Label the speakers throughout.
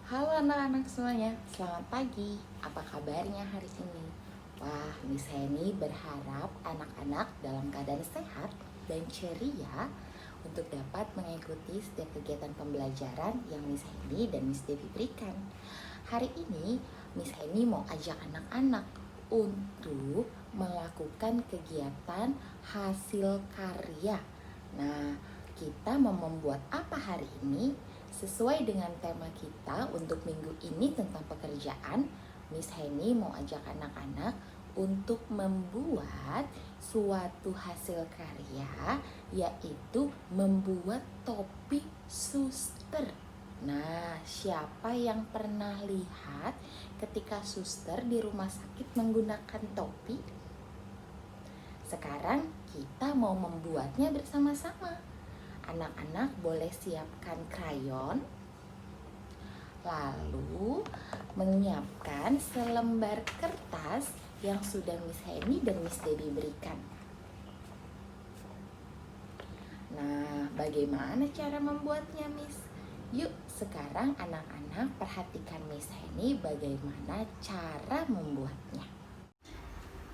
Speaker 1: Halo anak-anak semuanya, selamat pagi. Apa kabarnya hari ini? Wah, Miss Heni berharap anak-anak dalam keadaan sehat dan ceria untuk dapat mengikuti setiap kegiatan pembelajaran yang Miss Heni dan Miss Devi berikan. Hari ini Miss Heni mau ajak anak-anak untuk melakukan kegiatan hasil karya. Nah, kita mau membuat apa hari ini? Sesuai dengan tema kita untuk minggu ini tentang pekerjaan, Miss Heni mau ajak anak-anak untuk membuat suatu hasil karya, yaitu membuat topi suster. Nah, siapa yang pernah lihat ketika suster di rumah sakit menggunakan topi? Sekarang kita mau membuatnya bersama-sama. Anak-anak boleh siapkan krayon, lalu menyiapkan selembar kertas yang sudah Miss Heni dan Miss Debbie berikan. Nah, bagaimana cara membuatnya, Miss? Yuk, sekarang anak-anak perhatikan Miss Heni bagaimana cara membuatnya.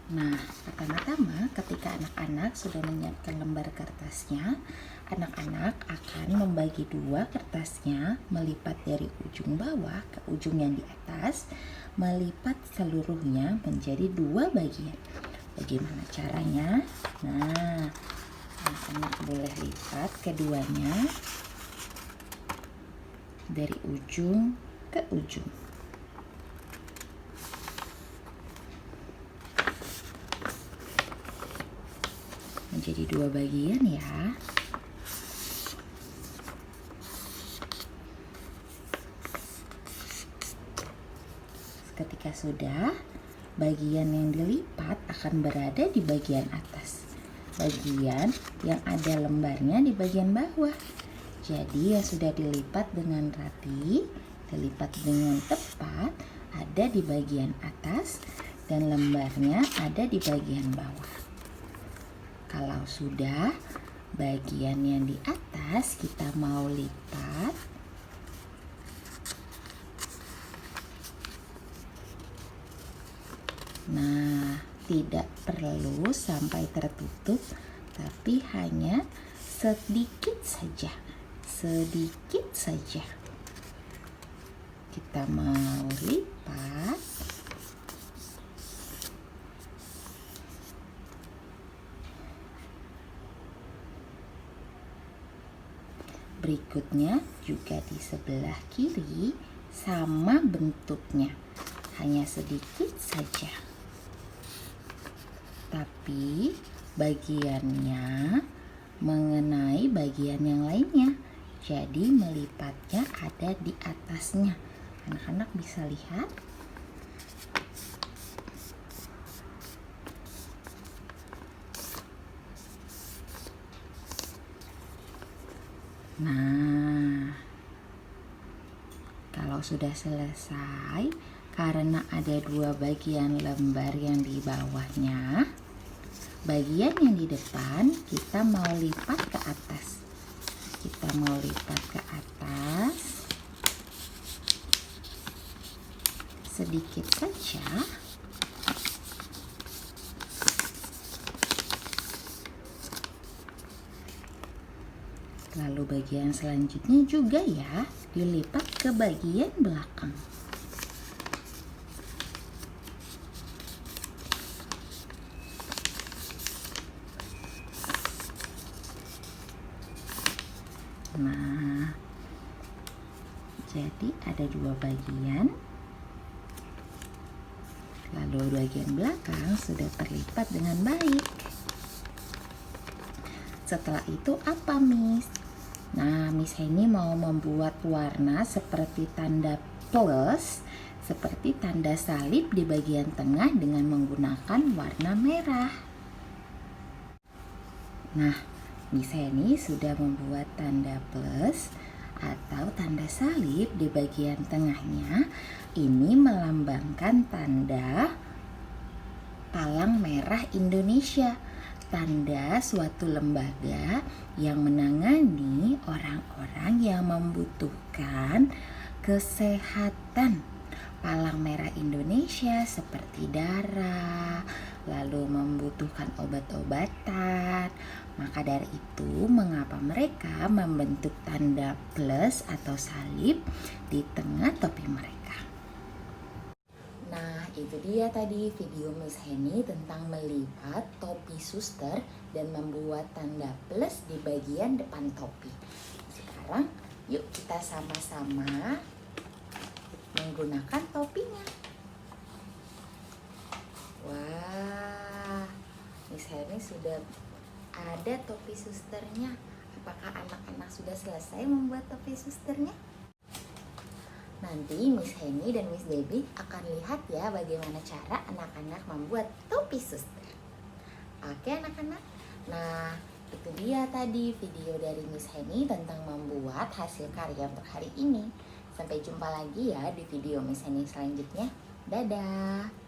Speaker 1: Nah, pertama-tama ketika anak-anak sudah menyiapkan lembar kertasnya, anak-anak akan membagi dua kertasnya, melipat dari ujung bawah ke ujung yang di atas, melipat seluruhnya menjadi dua bagian. Bagaimana caranya? Nah, anak-anak boleh lipat keduanya dari ujung ke ujung. Menjadi dua bagian ya. Ketika sudah, bagian yang dilipat akan berada di bagian atas. Bagian yang ada lembarnya di bagian bawah. Jadi yang sudah dilipat dengan rapi, dilipat dengan tepat, ada di bagian atas dan lembarnya ada di bagian bawah. Kalau sudah, bagian yang di atas kita mau lipat. Nah, tidak perlu sampai tertutup, tapi hanya sedikit saja. Sedikit saja. Kita mau lipat. Berikutnya juga di sebelah kiri sama bentuknya, hanya sedikit saja. Tapi bagiannya mengenai bagian yang lainnya, jadi melipatnya ada di atasnya. Anak-anak bisa lihat. Nah, kalau sudah selesai, karena ada dua bagian lembar yang di bawahnya, bagian yang di depan kita mau lipat ke atas. Kita mau lipat ke atas sedikit saja. Lalu bagian selanjutnya juga ya, dilipat ke bagian belakang. Nah, jadi ada dua bagian. Lalu bagian belakang sudah terlipat dengan baik. Setelah itu apa, Miss? Nah, Miss Heni mau membuat warna seperti tanda plus, seperti tanda salib di bagian tengah dengan menggunakan warna merah. Nah, Miss Heni sudah membuat tanda plus atau tanda salib di bagian tengahnya. Ini melambangkan tanda Palang Merah Indonesia, tanda suatu lembaga yang menangani orang-orang yang membutuhkan kesehatan. Palang Merah Indonesia seperti darah, lalu membutuhkan obat-obatan. Maka dari itu, mengapa mereka membentuk tanda plus atau salib di tengah topi mereka? Nah, itu dia tadi video Miss Henny tentang melipat topi suster dan membuat tanda plus di bagian depan topi. Sekarang, yuk kita sama-sama menggunakan topinya. Wah, Miss Henny sudah ada topi susternya. Apakah anak-anak sudah selesai membuat topi susternya? Nanti Miss Henny dan Miss Debbie akan lihat ya bagaimana cara anak-anak membuat topi suster. Oke anak-anak, nah itu dia tadi video dari Miss Henny tentang membuat hasil karya untuk hari ini. Sampai jumpa lagi ya di video Miss Henny selanjutnya. Dadah!